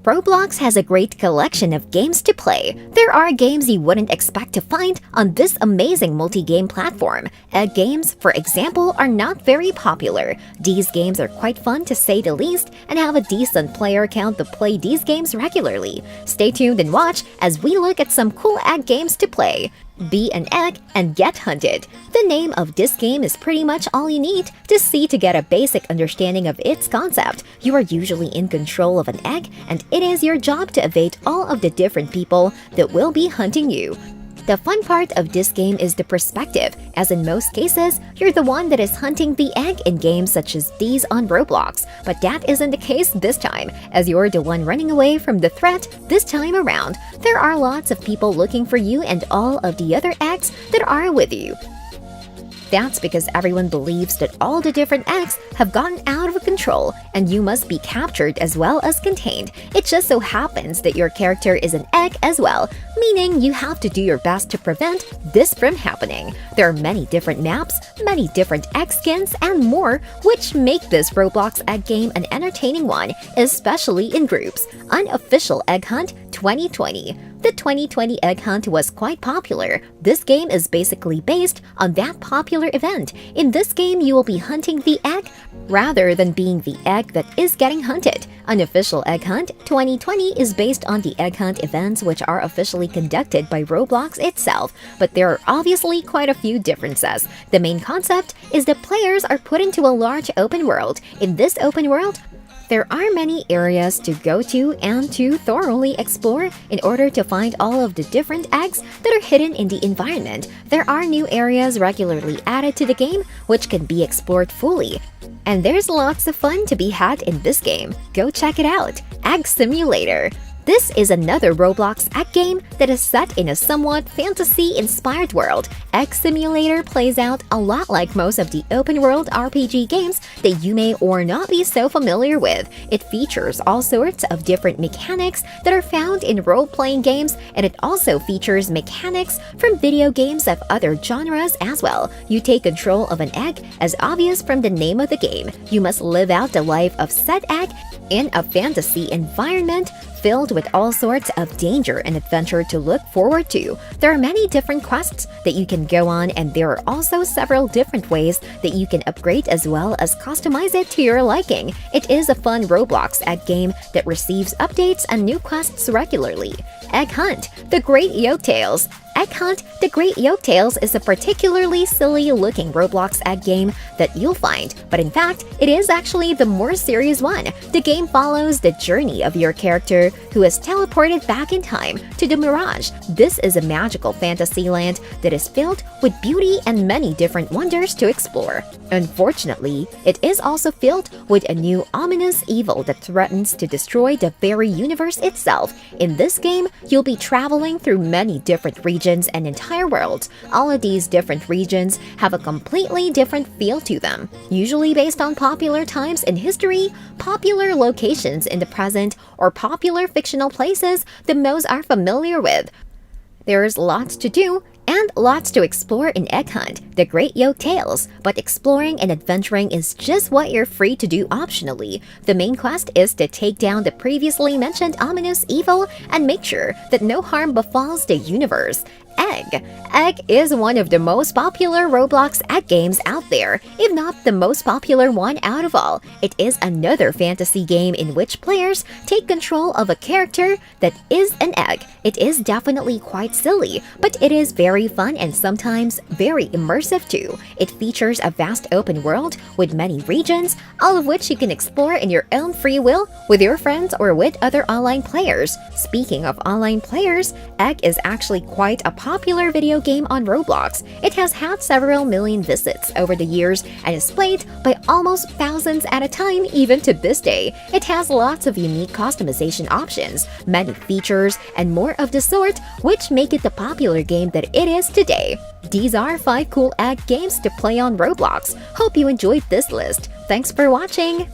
Roblox has a great collection of games to play. There are games you wouldn't expect to find on this amazing multi-game platform. Egg games, for example, are not very popular. These games are quite fun to say the least and have a decent player count to play these games regularly. Stay tuned and watch as we look at some cool egg games to play. Be an egg and get hunted. The name of this game is pretty much all you need to get a basic understanding of its concept. You are usually in control of an egg, and it is your job to evade all of the different people that will be hunting you. The fun part of this game is the perspective, as in most cases, you're the one that is hunting the egg in games such as these on Roblox. But that isn't the case this time, as you're the one running away from the threat this time around. There are lots of people looking for you and all of the other eggs that are with you. That's because everyone believes that all the different eggs have gotten out of control and you must be captured as well as contained. It just so happens that your character is an egg as well, meaning you have to do your best to prevent this from happening. There are many different maps, many different egg skins, and more, which make this Roblox egg game an entertaining one, especially in groups. Unofficial Egg Hunt 2020. The 2020 Egg Hunt was quite popular. This game is basically based on that popular event. In this game, you will be hunting the egg rather than being the egg that is getting hunted. Unofficial Egg Hunt 2020 is based on the Egg Hunt events which are officially conducted by Roblox itself, but there are obviously quite a few differences. The main concept is that players are put into a large open world. In this open world, there are many areas to go to and to thoroughly explore in order to find all of the different eggs that are hidden in the environment. There are new areas regularly added to the game which can be explored fully. And there's lots of fun to be had in this game. Go check it out! Egg Simulator. This is another Roblox egg game that is set in a somewhat fantasy-inspired world. Egg Simulator plays out a lot like most of the open-world RPG games that you may or not be so familiar with. It features all sorts of different mechanics that are found in role-playing games, and it also features mechanics from video games of other genres as well. You take control of an egg, as obvious from the name of the game. You must live out the life of said egg in a fantasy environment filled with all sorts of danger and adventure to look forward to. There are many different quests that you can go on, and there are also several different ways that you can upgrade as well as customize it to your liking. It is a fun Roblox egg game that receives updates and new quests regularly. Egg Hunt: The Great Yolk-Tales. Egg Hunt: The Great Yolk-Tales is a particularly silly-looking Roblox egg game that you'll find, but in fact, it is actually the more serious one. The game follows the journey of your character who is teleported back in time to the Mirage. This is a magical fantasy land that is filled with beauty and many different wonders to explore. Unfortunately, it is also filled with a new ominous evil that threatens to destroy the very universe itself. In this game, you'll be traveling through many different regions and entire worlds. All of these different regions have a completely different feel to them, usually based on popular times in history, popular locations in the present, or popular fictional places that most are familiar with. There's lots to do and lots to explore in Egg Hunt: The Great Yolk-Tales, but exploring and adventuring is just what you're free to do optionally. The main quest is to take down the previously mentioned ominous evil and make sure that no harm befalls the universe. Egg is one of the most popular Roblox egg games out there, if not the most popular one out of all. It is another fantasy game in which players take control of a character that is an egg. It is definitely quite silly, but it is very fun and sometimes very immersive too. It features a vast open world with many regions, all of which you can explore in your own free will with your friends or with other online players. Speaking of online players, Egg is actually quite a popular video game on Roblox. It has had several million visits over the years and is played by almost thousands at a time even to this day. It has lots of unique customization options, many features, and more of the sort, which make it the popular game that it is today. These are 5 cool egg games to play on Roblox. Hope you enjoyed this list. Thanks for watching!